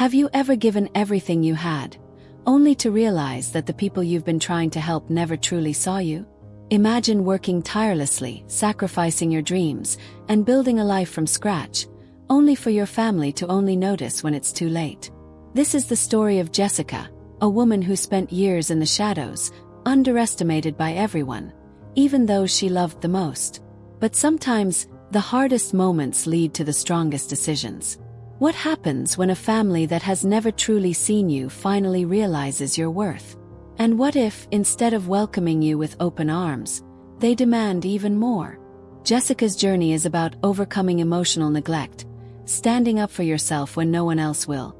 Have you ever given everything you had, only to realize that the people you've been trying to help never truly saw you? Imagine working tirelessly, sacrificing your dreams, and building a life from scratch, only for your family to only notice when it's too late. This is the story of Jessica, a woman who spent years in the shadows, underestimated by everyone, even those she loved the most. But sometimes, the hardest moments lead to the strongest decisions. What happens when a family that has never truly seen you finally realizes your worth? And what if, instead of welcoming you with open arms, they demand even more? Jessica's journey is about overcoming emotional neglect, standing up for yourself when no one else will,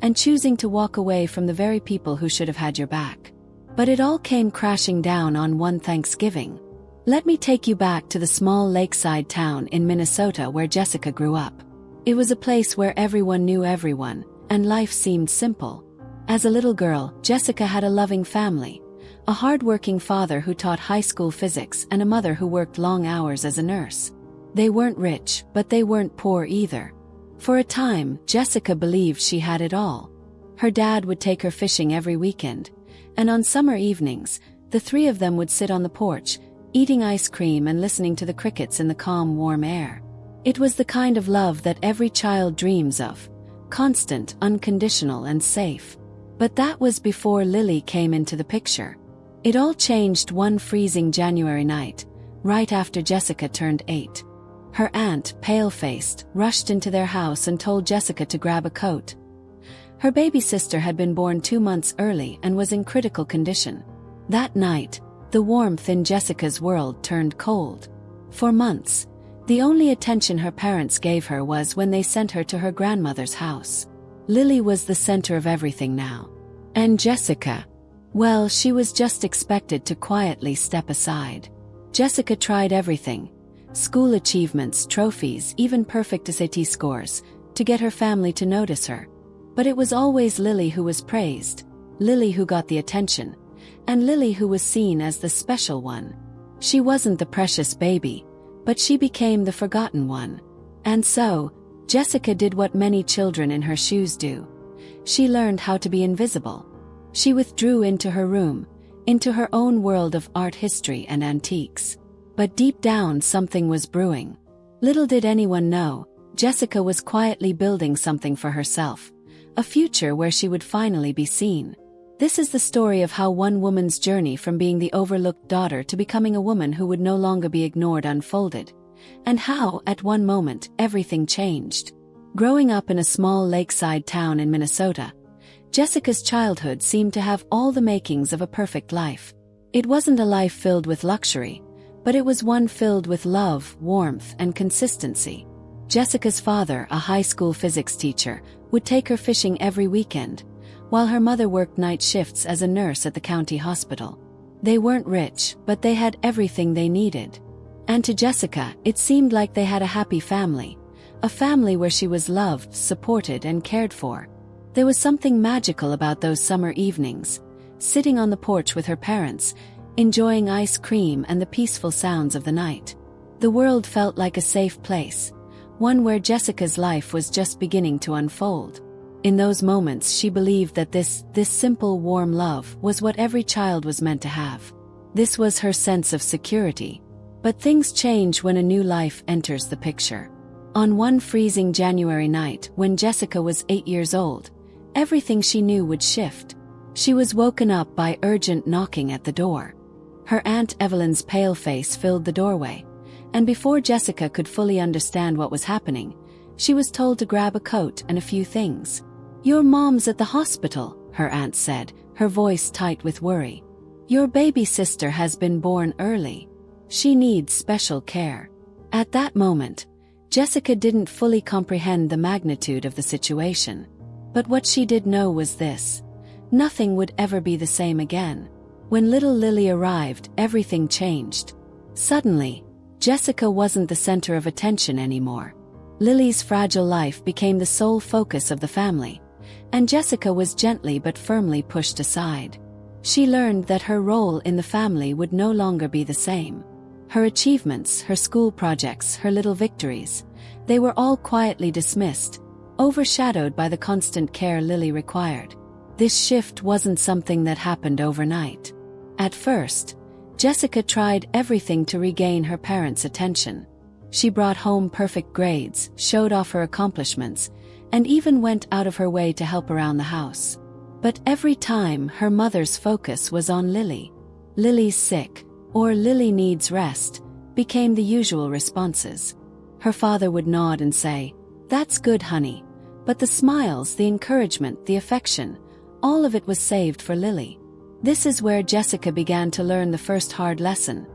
and choosing to walk away from the very people who should have had your back. But it all came crashing down on one Thanksgiving. Let me take you back to the small lakeside town in Minnesota where Jessica grew up. It was a place where everyone knew everyone, and life seemed simple. As a little girl, Jessica had a loving family, a hard-working father who taught high school physics and a mother who worked long hours as a nurse. They weren't rich, but they weren't poor either. For a time, Jessica believed she had it all. Her dad would take her fishing every weekend, and on summer evenings, the three of them would sit on the porch, eating ice cream and listening to the crickets in the calm, warm air. It was the kind of love that every child dreams of, constant, unconditional, and safe. But that was before Lily came into the picture. It all changed one freezing January night, right after Jessica turned 8. Her aunt, pale-faced, rushed into their house and told Jessica to grab a coat. Her baby sister had been born 2 months early and was in critical condition. That night, the warmth in Jessica's world turned cold. For months, the only attention her parents gave her was when they sent her to her grandmother's house. Lily was the center of everything now. And Jessica, well, she was just expected to quietly step aside. Jessica tried everything: school achievements, trophies, even perfect SAT scores, to get her family to notice her. But it was always Lily who was praised, Lily who got the attention, and Lily who was seen as the special one. She wasn't the precious baby, but she became the forgotten one. And so, Jessica did what many children in her shoes do. She learned how to be invisible. She withdrew into her room, into her own world of art history and antiques. But deep down something was brewing. Little did anyone know, Jessica was quietly building something for herself, a future where she would finally be seen. This is the story of how one woman's journey from being the overlooked daughter to becoming a woman who would no longer be ignored unfolded, and how, at one moment, everything changed. Growing up in a small lakeside town in Minnesota, Jessica's childhood seemed to have all the makings of a perfect life. It wasn't a life filled with luxury, but it was one filled with love, warmth, and consistency. Jessica's father, a high school physics teacher, would take her fishing every weekend, while her mother worked night shifts as a nurse at the county hospital. They weren't rich, but they had everything they needed. And to Jessica, it seemed like they had a happy family, a family where she was loved, supported, and cared for. There was something magical about those summer evenings, sitting on the porch with her parents, enjoying ice cream and the peaceful sounds of the night. The world felt like a safe place, one where Jessica's life was just beginning to unfold. In those moments she believed that this simple, warm love was what every child was meant to have. This was her sense of security. But things change when a new life enters the picture. On one freezing January night, when Jessica was 8 years old, everything she knew would shift. She was woken up by urgent knocking at the door. Her Aunt Evelyn's pale face filled the doorway, and before Jessica could fully understand what was happening, she was told to grab a coat and a few things. "Your mom's at the hospital," her aunt said, her voice tight with worry. "Your baby sister has been born early. She needs special care." At that moment, Jessica didn't fully comprehend the magnitude of the situation. But what she did know was this: nothing would ever be the same again. When little Lily arrived, everything changed. Suddenly, Jessica wasn't the center of attention anymore. Lily's fragile life became the sole focus of the family, and Jessica was gently but firmly pushed aside. She learned that her role in the family would no longer be the same. Her achievements, her school projects, her little victories, they were all quietly dismissed, overshadowed by the constant care Lily required. This shift wasn't something that happened overnight. At first, Jessica tried everything to regain her parents' attention. She brought home perfect grades, showed off her accomplishments, and even went out of her way to help around the house. But every time, her mother's focus was on Lily. "Lily's sick," or "Lily needs rest," became the usual responses. Her father would nod and say, "That's good, honey." But the smiles, the encouragement, the affection, all of it was saved for Lily. This is where Jessica began to learn the first hard lesson: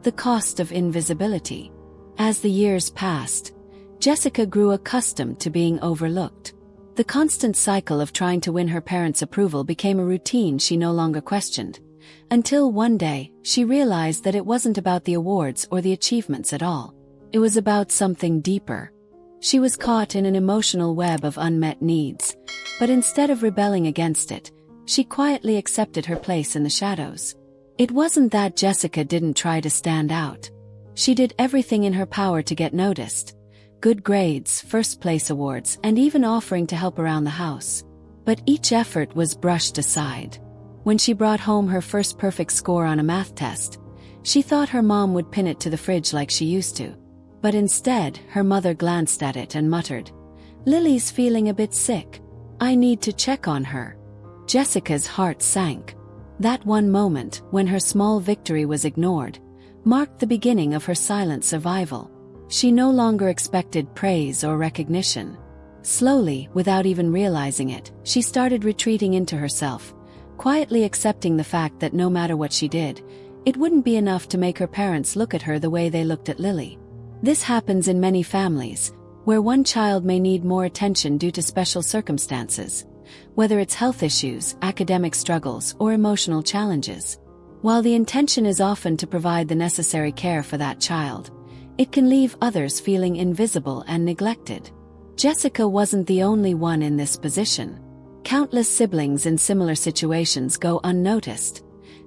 the cost of invisibility. As the years passed, Jessica grew accustomed to being overlooked. The constant cycle of trying to win her parents' approval became a routine she no longer questioned, until one day, she realized that it wasn't about the awards or the achievements at all. It was about something deeper. She was caught in an emotional web of unmet needs, but instead of rebelling against it, she quietly accepted her place in the shadows. It wasn't that Jessica didn't try to stand out. She did everything in her power to get noticed: good grades, first-place awards, and even offering to help around the house. But each effort was brushed aside. When she brought home her first perfect score on a math test, she thought her mom would pin it to the fridge like she used to. But instead, her mother glanced at it and muttered, "Lily's feeling a bit sick. I need to check on her." Jessica's heart sank. That one moment, when her small victory was ignored, marked the beginning of her silent survival. She no longer expected praise or recognition. Slowly, without even realizing it, she started retreating into herself, quietly accepting the fact that no matter what she did, it wouldn't be enough to make her parents look at her the way they looked at Lily. This happens in many families, where one child may need more attention due to special circumstances, whether it's health issues, academic struggles, or emotional challenges. While the intention is often to provide the necessary care for that child, it can leave others feeling invisible and neglected. Jessica wasn't the only one in this position. Countless siblings in similar situations go unnoticed,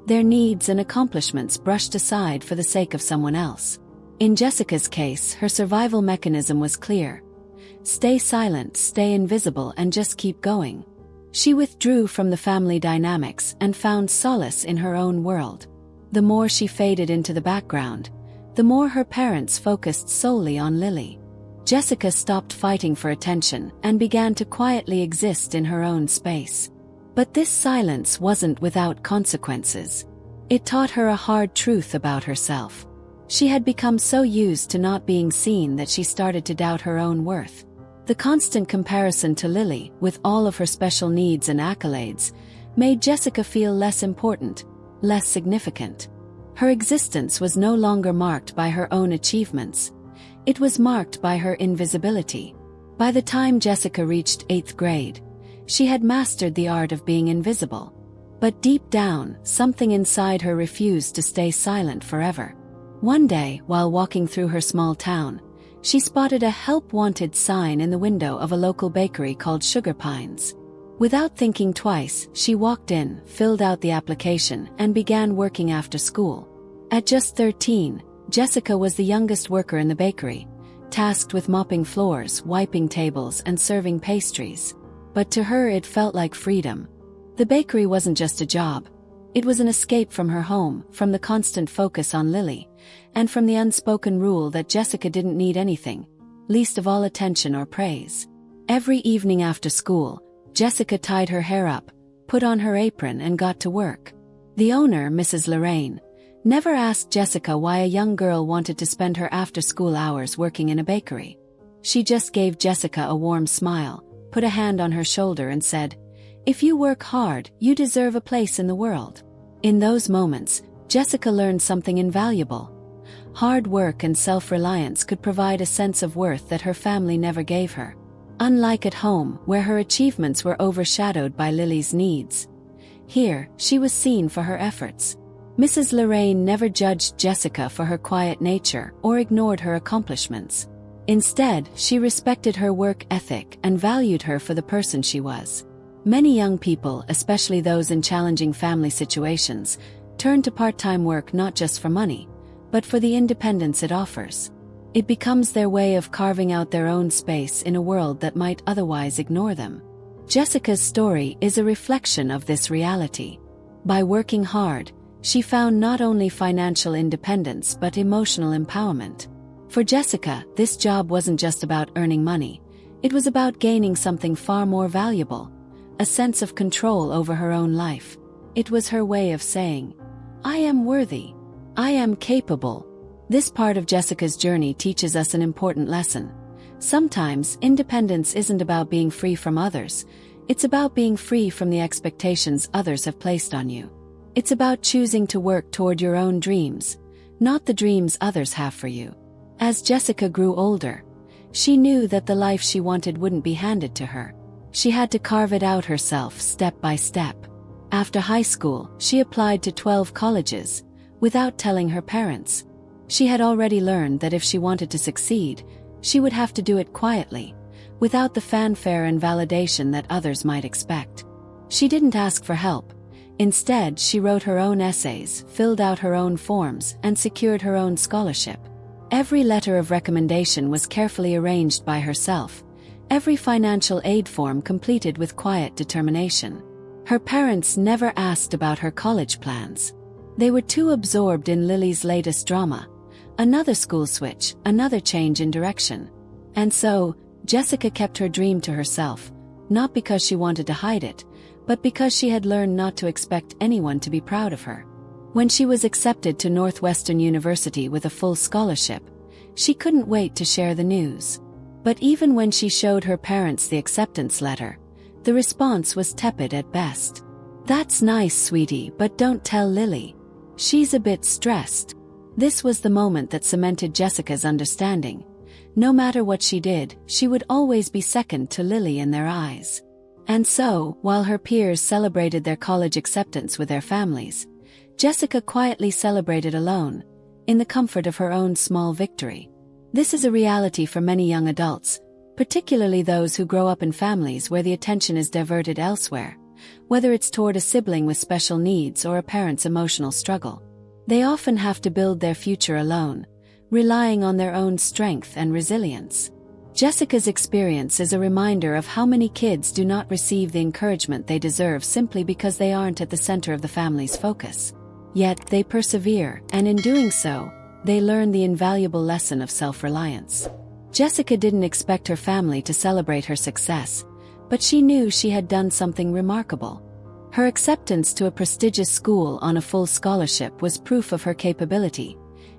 their needs and accomplishments brushed aside for the sake of someone else. In Jessica's case, her survival mechanism was clear: stay silent, stay invisible, and just keep going. She withdrew from the family dynamics and found solace in her own world. The more she faded into the background, the more her parents focused solely on Lily. Jessica stopped fighting for attention and began to quietly exist in her own space. But this silence wasn't without consequences. It taught her a hard truth about herself. She had become so used to not being seen that she started to doubt her own worth. The constant comparison to Lily, with all of her special needs and accolades, made Jessica feel less important, less significant. Her existence was no longer marked by her own achievements. It was marked by her invisibility. By the time Jessica reached 8th grade, she had mastered the art of being invisible. But deep down, something inside her refused to stay silent forever. One day, while walking through her small town, she spotted a help-wanted sign in the window of a local bakery called Sugar Pines. Without thinking twice, she walked in, filled out the application, and began working after school. At just 13, Jessica was the youngest worker in the bakery, tasked with mopping floors, wiping tables, and serving pastries. But to her it felt like freedom. The bakery wasn't just a job. It was an escape from her home, from the constant focus on Lily, and from the unspoken rule that Jessica didn't need anything, least of all attention or praise. Every evening after school, Jessica tied her hair up, put on her apron, and got to work. The owner, Mrs. Lorraine, never asked Jessica why a young girl wanted to spend her after-school hours working in a bakery. She just gave Jessica a warm smile, put a hand on her shoulder, and said, "If you work hard, you deserve a place in the world." In those moments, Jessica learned something invaluable. Hard work and self-reliance could provide a sense of worth that her family never gave her. Unlike at home, where her achievements were overshadowed by Lily's needs, here, she was seen for her efforts. Mrs. Lorraine never judged Jessica for her quiet nature or ignored her accomplishments. Instead, she respected her work ethic and valued her for the person she was. Many young people, especially those in challenging family situations, turn to part-time work not just for money, but for the independence it offers. It becomes their way of carving out their own space in a world that might otherwise ignore them. Jessica's story is a reflection of this reality. By working hard, she found not only financial independence but emotional empowerment. For Jessica, this job wasn't just about earning money. It was about gaining something far more valuable, a sense of control over her own life. It was her way of saying, "I am worthy. I am capable." This part of Jessica's journey teaches us an important lesson. Sometimes, independence isn't about being free from others. It's about being free from the expectations others have placed on you. It's about choosing to work toward your own dreams, not the dreams others have for you. As Jessica grew older, she knew that the life she wanted wouldn't be handed to her. She had to carve it out herself step by step. After high school, she applied to 12 colleges, without telling her parents. She had already learned that if she wanted to succeed, she would have to do it quietly, without the fanfare and validation that others might expect. She didn't ask for help. Instead, she wrote her own essays, filled out her own forms, and secured her own scholarship. Every letter of recommendation was carefully arranged by herself, every financial aid form completed with quiet determination. Her parents never asked about her college plans. They were too absorbed in Lily's latest drama. Another school switch, another change in direction. And so, Jessica kept her dream to herself, not because she wanted to hide it, but because she had learned not to expect anyone to be proud of her. When she was accepted to Northwestern University with a full scholarship, she couldn't wait to share the news. But even when she showed her parents the acceptance letter, the response was tepid at best. "That's nice, sweetie, but don't tell Lily. She's a bit stressed." This was the moment that cemented Jessica's understanding. No matter what she did, she would always be second to Lily in their eyes. And so, while her peers celebrated their college acceptance with their families, Jessica quietly celebrated alone, in the comfort of her own small victory. This is a reality for many young adults, particularly those who grow up in families where the attention is diverted elsewhere, whether it's toward a sibling with special needs or a parent's emotional struggle. They often have to build their future alone, relying on their own strength and resilience. Jessica's experience is a reminder of how many kids do not receive the encouragement they deserve simply because they aren't at the center of the family's focus. Yet, they persevere, and in doing so, they learn the invaluable lesson of self-reliance. Jessica didn't expect her family to celebrate her success, but she knew she had done something remarkable. Her acceptance to a prestigious school on a full scholarship was proof of her capability,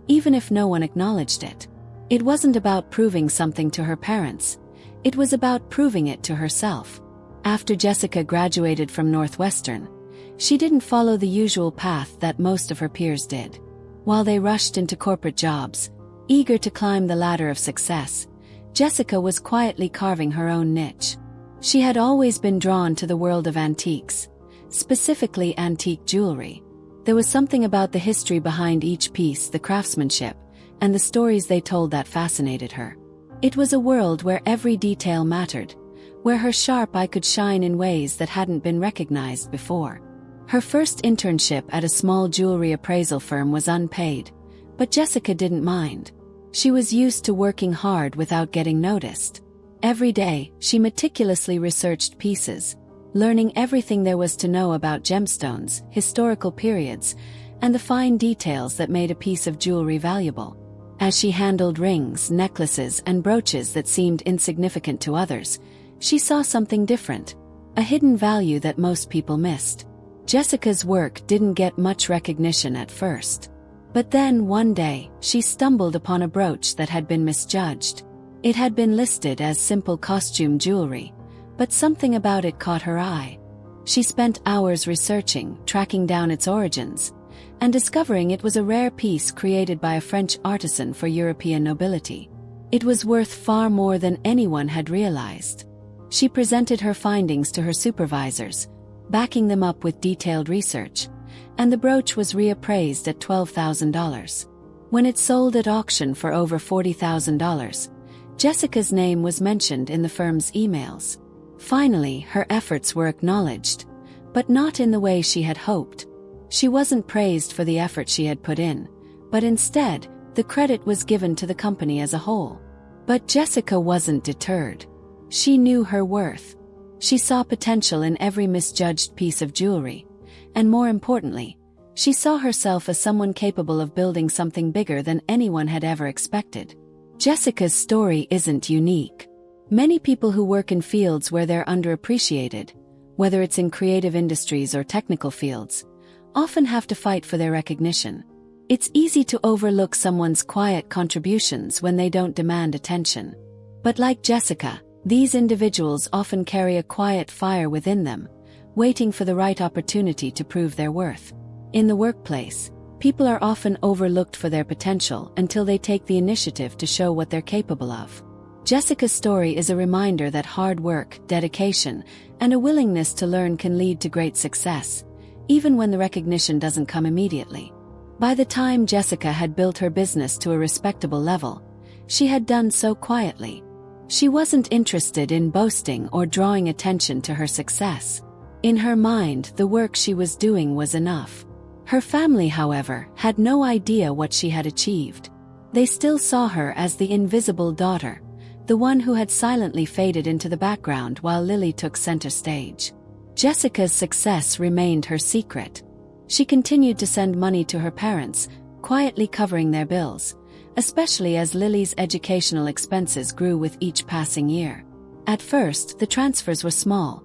even if no one acknowledged it. It wasn't about proving something to her parents. It was about proving it to herself. After Jessica graduated from Northwestern, she didn't follow the usual path that most of her peers did. While they rushed into corporate jobs, eager to climb the ladder of success, Jessica was quietly carving her own niche. She had always been drawn to the world of antiques, specifically antique jewelry. There was something about the history behind each piece, the craftsmanship, and the stories they told that fascinated her. It was a world where every detail mattered, where her sharp eye could shine in ways that hadn't been recognized before. Her first internship at a small jewelry appraisal firm was unpaid, but Jessica didn't mind. She was used to working hard without getting noticed. Every day, she meticulously researched pieces, learning everything there was to know about gemstones, historical periods, and the fine details that made a piece of jewelry valuable. As she handled rings, necklaces, and brooches that seemed insignificant to others, she saw something different, a hidden value that most people missed. Jessica's work didn't get much recognition at first. But then, one day, she stumbled upon a brooch that had been misjudged. It had been listed as simple costume jewelry, but something about it caught her eye. She spent hours researching, tracking down its origins, and discovering it was a rare piece created by a French artisan for European nobility. It was worth far more than anyone had realized. She presented her findings to her supervisors, backing them up with detailed research, and the brooch was reappraised at $12,000. When it sold at auction for over $40,000, Jessica's name was mentioned in the firm's emails. Finally, her efforts were acknowledged, but not in the way she had hoped. She wasn't praised for the effort she had put in, but instead, the credit was given to the company as a whole. But Jessica wasn't deterred. She knew her worth. She saw potential in every misjudged piece of jewelry. And more importantly, she saw herself as someone capable of building something bigger than anyone had ever expected. Jessica's story isn't unique. Many people who work in fields where they're underappreciated, whether it's in creative industries or technical fields, often have to fight for their recognition. It's easy to overlook someone's quiet contributions when they don't demand attention. But like Jessica, these individuals often carry a quiet fire within them, waiting for the right opportunity to prove their worth. In the workplace, people are often overlooked for their potential until they take the initiative to show what they're capable of. Jessica's story is a reminder that hard work, dedication, and a willingness to learn can lead to great success, even when the recognition doesn't come immediately. By the time Jessica had built her business to a respectable level, she had done so quietly. She wasn't interested in boasting or drawing attention to her success. In her mind, the work she was doing was enough. Her family, however, had no idea what she had achieved. They still saw her as the invisible daughter, the one who had silently faded into the background while Lily took center stage. Jessica's success remained her secret. She continued to send money to her parents, quietly covering their bills, especially as Lily's educational expenses grew with each passing year. At first, the transfers were small.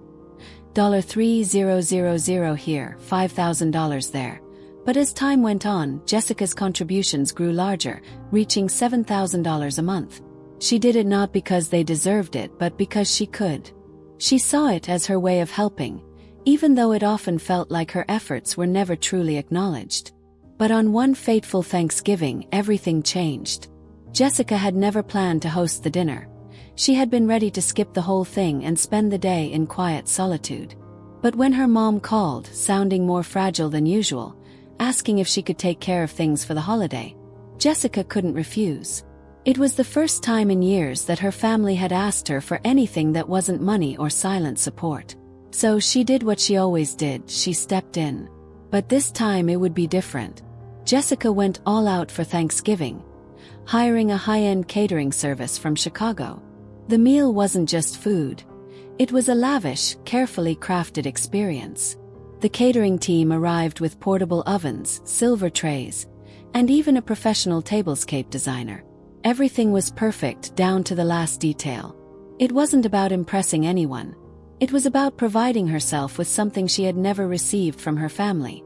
$3,000 here, $5,000 there. But as time went on, Jessica's contributions grew larger, reaching $7,000 a month. She did it not because they deserved it, but because she could. She saw it as her way of helping, even though it often felt like her efforts were never truly acknowledged. But on one fateful Thanksgiving, everything changed. Jessica had never planned to host the dinner. She had been ready to skip the whole thing and spend the day in quiet solitude. But when her mom called, sounding more fragile than usual, asking if she could take care of things for the holiday, Jessica couldn't refuse. It was the first time in years that her family had asked her for anything that wasn't money or silent support. So she did what she always did, she stepped in. But this time it would be different. Jessica went all out for Thanksgiving, hiring a high-end catering service from Chicago. The meal wasn't just food. It was a lavish, carefully crafted experience. The catering team arrived with portable ovens, silver trays, and even a professional tablescape designer. Everything was perfect down to the last detail. It wasn't about impressing anyone. It was about providing herself with something she had never received from her family.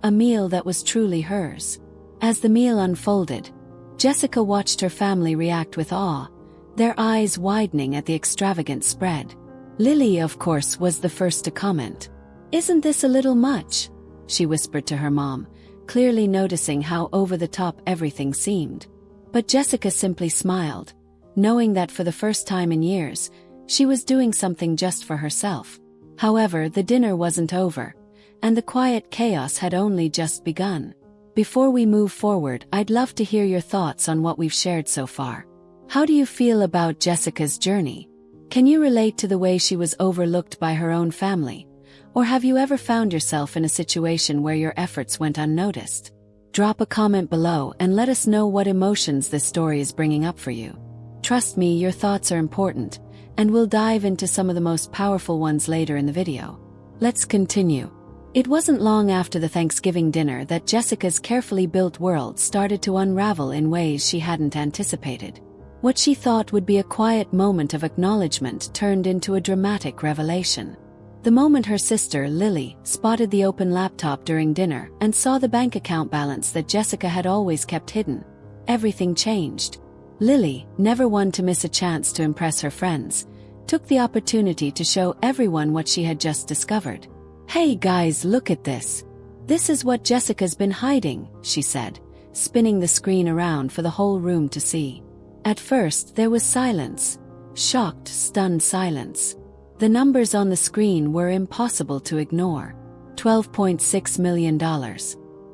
A meal that was truly hers. As the meal unfolded, Jessica watched her family react with awe, their eyes widening at the extravagant spread. Lily, of course, was the first to comment. "Isn't this a little much?" she whispered to her mom, clearly noticing how over-the-top everything seemed. But Jessica simply smiled, knowing that for the first time in years, she was doing something just for herself. However, the dinner wasn't over, and the quiet chaos had only just begun. Before we move forward, I'd love to hear your thoughts on what we've shared so far. How do you feel about Jessica's journey? Can you relate to the way she was overlooked by her own family? Or have you ever found yourself in a situation where your efforts went unnoticed? Drop a comment below and let us know what emotions this story is bringing up for you. Trust me, your thoughts are important, and we'll dive into some of the most powerful ones later in the video. Let's continue. It wasn't long after the Thanksgiving dinner that Jessica's carefully built world started to unravel in ways she hadn't anticipated. What she thought would be a quiet moment of acknowledgement turned into a dramatic revelation. The moment her sister, Lily, spotted the open laptop during dinner and saw the bank account balance that Jessica had always kept hidden, everything changed. Lily, never one to miss a chance to impress her friends, took the opportunity to show everyone what she had just discovered. "Hey guys, look at this. This is what Jessica's been hiding," she said, spinning the screen around for the whole room to see. At first, there was silence. Shocked, stunned silence. The numbers on the screen were impossible to ignore. $12.6 million.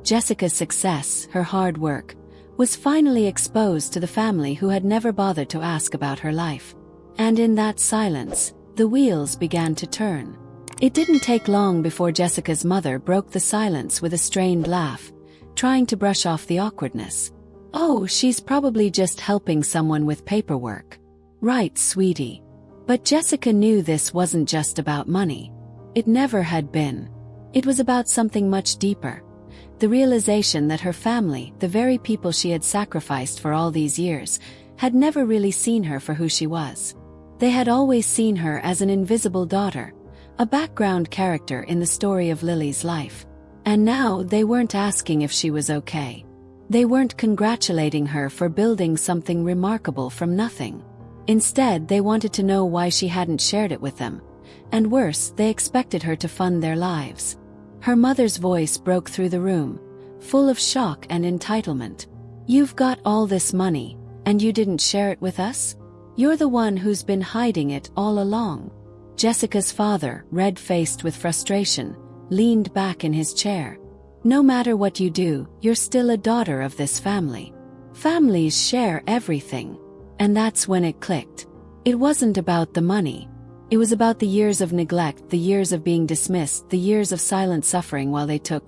Jessica's success, her hard work, was finally exposed to the family who had never bothered to ask about her life. And in that silence, the wheels began to turn. It didn't take long before Jessica's mother broke the silence with a strained laugh, trying to brush off the awkwardness. "Oh, she's probably just helping someone with paperwork." "Right, sweetie." But Jessica knew this wasn't just about money. It never had been. It was about something much deeper. The realization that her family, the very people she had sacrificed for all these years, had never really seen her for who she was. They had always seen her as an invisible daughter, a background character in the story of Lily's life. And now they weren't asking if she was okay. They weren't congratulating her for building something remarkable from nothing. Instead, they wanted to know why she hadn't shared it with them. And worse, they expected her to fund their lives. Her mother's voice broke through the room, full of shock and entitlement. "You've got all this money, and you didn't share it with us? You're the one who's been hiding it all along." Jessica's father, red-faced with frustration, leaned back in his chair. "No matter what you do, you're still a daughter of this family. Families share everything." And that's when it clicked. It wasn't about the money. It was about the years of neglect, the years of being dismissed, the years of silent suffering while they took.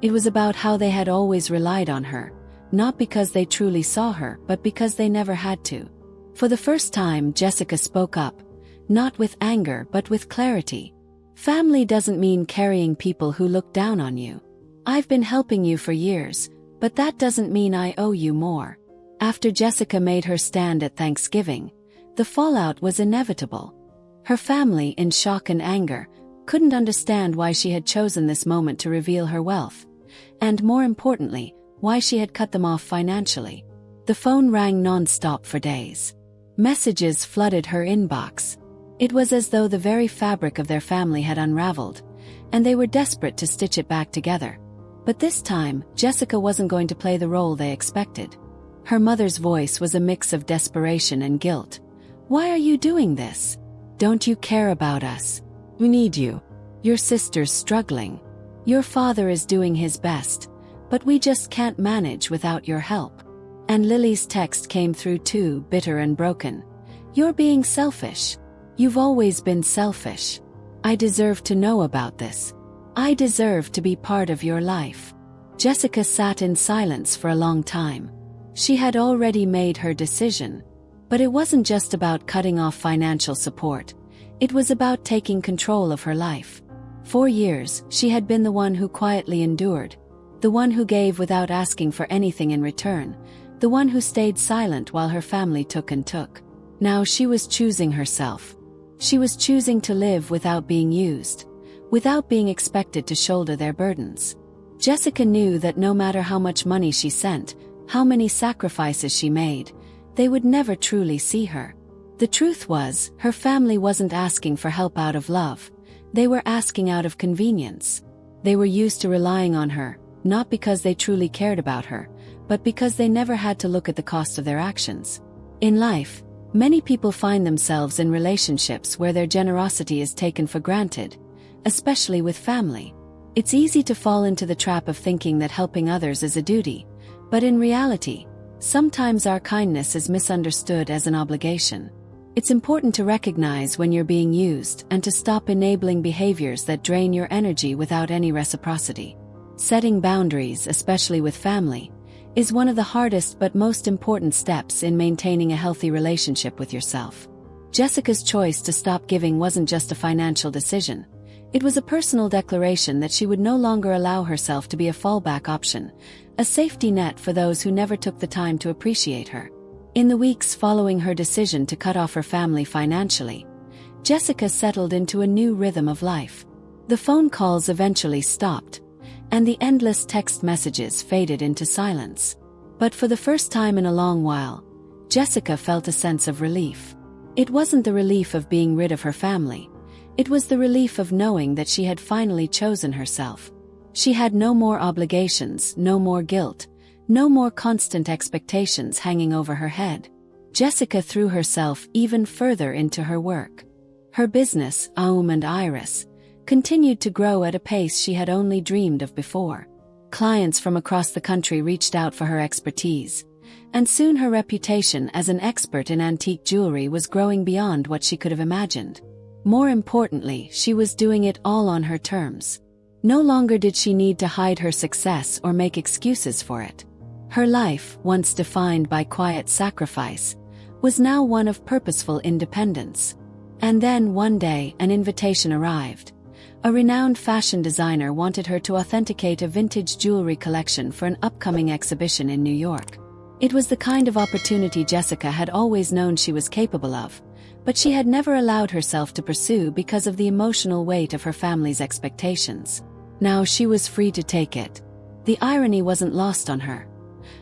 It was about how they had always relied on her, not because they truly saw her, but because they never had to. For the first time, Jessica spoke up, not with anger but with clarity. "Family doesn't mean carrying people who look down on you. I've been helping you for years, but that doesn't mean I owe you more." After Jessica made her stand at Thanksgiving, the fallout was inevitable. Her family, in shock and anger, couldn't understand why she had chosen this moment to reveal her wealth, and more importantly, why she had cut them off financially. The phone rang non-stop for days. Messages flooded her inbox. It was as though the very fabric of their family had unraveled, and they were desperate to stitch it back together. But this time, Jessica wasn't going to play the role they expected. Her mother's voice was a mix of desperation and guilt. "Why are you doing this? Don't you care about us? We need you. Your sister's struggling. Your father is doing his best, but we just can't manage without your help." And Lily's text came through too, bitter and broken. "You're being selfish. You've always been selfish. I deserve to know about this. I deserve to be part of your life." Jessica sat in silence for a long time. She had already made her decision. But it wasn't just about cutting off financial support. It was about taking control of her life. For years, she had been the one who quietly endured, the one who gave without asking for anything in return, the one who stayed silent while her family took. Now she was choosing herself. She was choosing to live without being used, without being expected to shoulder their burdens. Jessica knew that no matter how much money she sent, how many sacrifices she made, they would never truly see her. The truth was, her family wasn't asking for help out of love. They were asking out of convenience. They were used to relying on her, not because they truly cared about her, but because they never had to look at the cost of their actions. In life, many people find themselves in relationships where their generosity is taken for granted, especially with family. It's easy to fall into the trap of thinking that helping others is a duty, but in reality, sometimes our kindness is misunderstood as an obligation. It's important to recognize when you're being used and to stop enabling behaviors that drain your energy without any reciprocity. Setting boundaries, especially with family, is one of the hardest but most important steps in maintaining a healthy relationship with yourself. Jessica's choice to stop giving wasn't just a financial decision. It was a personal declaration that she would no longer allow herself to be a fallback option, a safety net for those who never took the time to appreciate her. In the weeks following her decision to cut off her family financially, Jessica settled into a new rhythm of life. The phone calls eventually stopped, and the endless text messages faded into silence. But for the first time in a long while, Jessica felt a sense of relief. It wasn't the relief of being rid of her family. It was the relief of knowing that she had finally chosen herself. She had no more obligations, no more guilt, no more constant expectations hanging over her head. Jessica threw herself even further into her work. Her business, Aum and Iris, continued to grow at a pace she had only dreamed of before. Clients from across the country reached out for her expertise, and soon her reputation as an expert in antique jewelry was growing beyond what she could have imagined. More importantly, she was doing it all on her terms. No longer did she need to hide her success or make excuses for it. Her life, once defined by quiet sacrifice, was now one of purposeful independence. And then one day an invitation arrived. A renowned fashion designer wanted her to authenticate a vintage jewelry collection for an upcoming exhibition in New York. It was the kind of opportunity Jessica had always known she was capable of, but she had never allowed herself to pursue because of the emotional weight of her family's expectations. Now she was free to take it. The irony wasn't lost on her.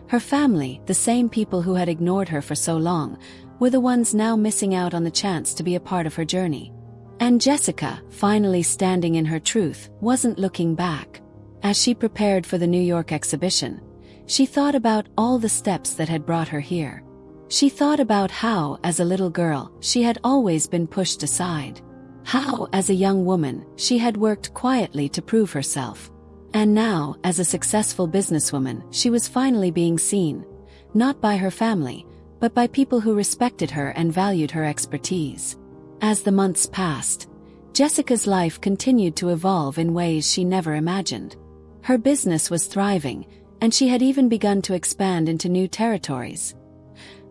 Her family, the same people who had ignored her for so long, were the ones now missing out on the chance to be a part of her journey. And Jessica, finally standing in her truth, wasn't looking back. As she prepared for the New York exhibition, she thought about all the steps that had brought her here. She thought about how, as a little girl, she had always been pushed aside. How, as a young woman, she had worked quietly to prove herself. And now, as a successful businesswoman, she was finally being seen, not by her family, but by people who respected her and valued her expertise. As the months passed, Jessica's life continued to evolve in ways she never imagined. Her business was thriving, and she had even begun to expand into new territories.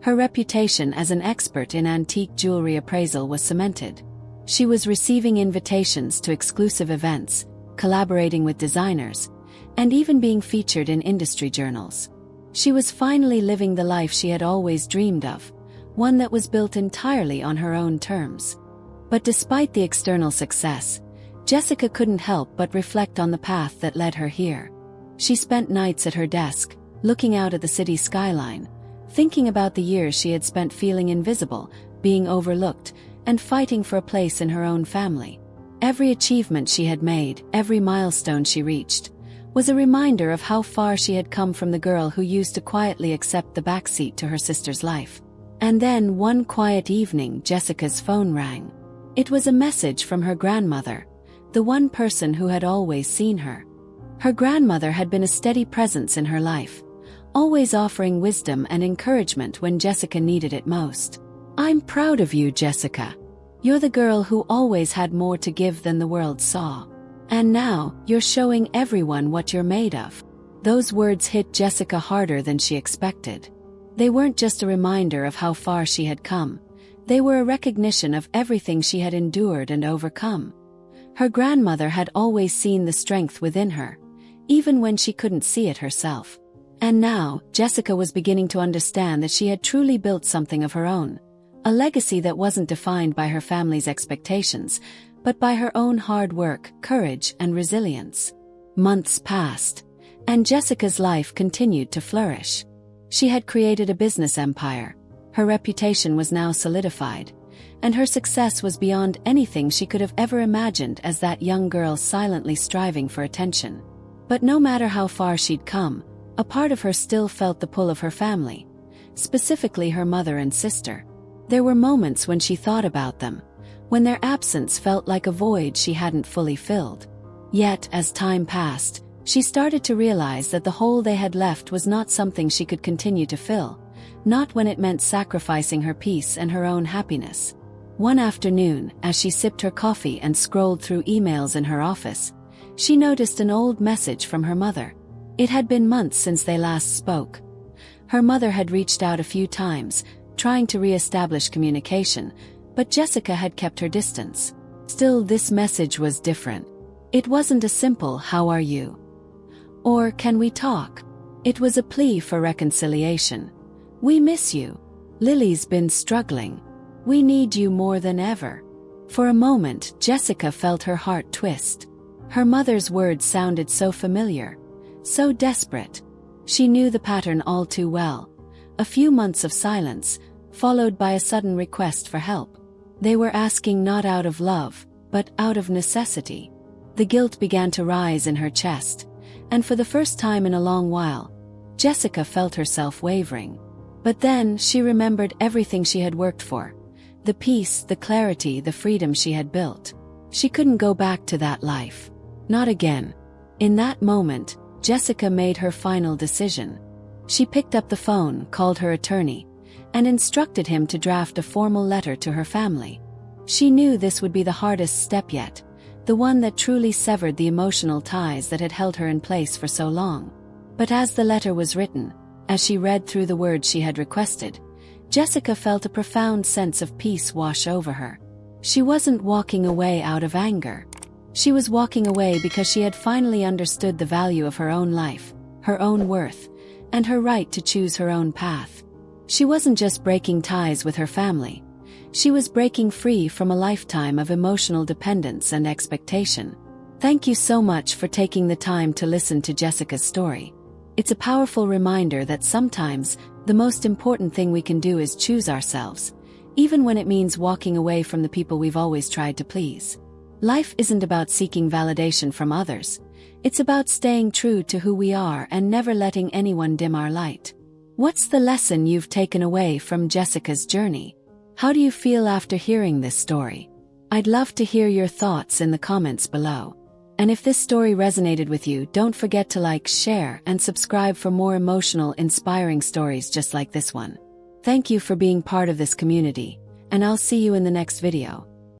Her reputation as an expert in antique jewelry appraisal was cemented. She was receiving invitations to exclusive events, collaborating with designers, and even being featured in industry journals. She was finally living the life she had always dreamed of, one that was built entirely on her own terms. But despite the external success, Jessica couldn't help but reflect on the path that led her here. She spent nights at her desk, looking out at the city skyline, thinking about the years she had spent feeling invisible, being overlooked, and fighting for a place in her own family. Every achievement she had made, every milestone she reached, was a reminder of how far she had come from the girl who used to quietly accept the backseat to her sister's life. And then one quiet evening, Jessica's phone rang. It was a message from her grandmother, the one person who had always seen her. Her grandmother had been a steady presence in her life, always offering wisdom and encouragement when Jessica needed it most. "I'm proud of you, Jessica. You're the girl who always had more to give than the world saw. And now, you're showing everyone what you're made of." Those words hit Jessica harder than she expected. They weren't just a reminder of how far she had come. They were a recognition of everything she had endured and overcome. Her grandmother had always seen the strength within her, even when she couldn't see it herself. And now, Jessica was beginning to understand that she had truly built something of her own, a legacy that wasn't defined by her family's expectations, but by her own hard work, courage, and resilience. Months passed, and Jessica's life continued to flourish. She had created a business empire. Her reputation was now solidified, and her success was beyond anything she could have ever imagined as that young girl silently striving for attention. But no matter how far she'd come, a part of her still felt the pull of her family, specifically her mother and sister. There were moments when she thought about them, when their absence felt like a void she hadn't fully filled. Yet, as time passed, she started to realize that the hole they had left was not something she could continue to fill, not when it meant sacrificing her peace and her own happiness. One afternoon, as she sipped her coffee and scrolled through emails in her office, she noticed an old message from her mother. It had been months since they last spoke. Her mother had reached out a few times, trying to re-establish communication, but Jessica had kept her distance. Still, this message was different. It wasn't a simple "How are you?" or "Can we talk?" It was a plea for reconciliation. "We miss you. Lily's been struggling. We need you more than ever." For a moment, Jessica felt her heart twist. Her mother's words sounded so familiar, so desperate. She knew the pattern all too well. A few months of silence, followed by a sudden request for help. They were asking not out of love, but out of necessity. The guilt began to rise in her chest, and for the first time in a long while, Jessica felt herself wavering. But then she remembered everything she had worked for. The peace, the clarity, the freedom she had built. She couldn't go back to that life. Not again. In that moment, Jessica made her final decision. She picked up the phone, called her attorney, and instructed him to draft a formal letter to her family. She knew this would be the hardest step yet, the one that truly severed the emotional ties that had held her in place for so long. But as the letter was written, As she read through the words she had requested, Jessica felt a profound sense of peace wash over her. She wasn't walking away out of anger. She was walking away because she had finally understood the value of her own life, her own worth, and her right to choose her own path. She wasn't just breaking ties with her family. She was breaking free from a lifetime of emotional dependence and expectation. Thank you so much for taking the time to listen to Jessica's story. It's a powerful reminder that sometimes the most important thing we can do is choose ourselves, even when it means walking away from the people we've always tried to please. Life isn't about seeking validation from others. It's about staying true to who we are and never letting anyone dim our light. What's the lesson you've taken away from Jessica's journey? How do you feel after hearing this story? I'd love to hear your thoughts in the comments below. And if this story resonated with you, don't forget to like, share, and subscribe for more emotional, inspiring stories just like this one. Thank you for being part of this community, and I'll see you in the next video.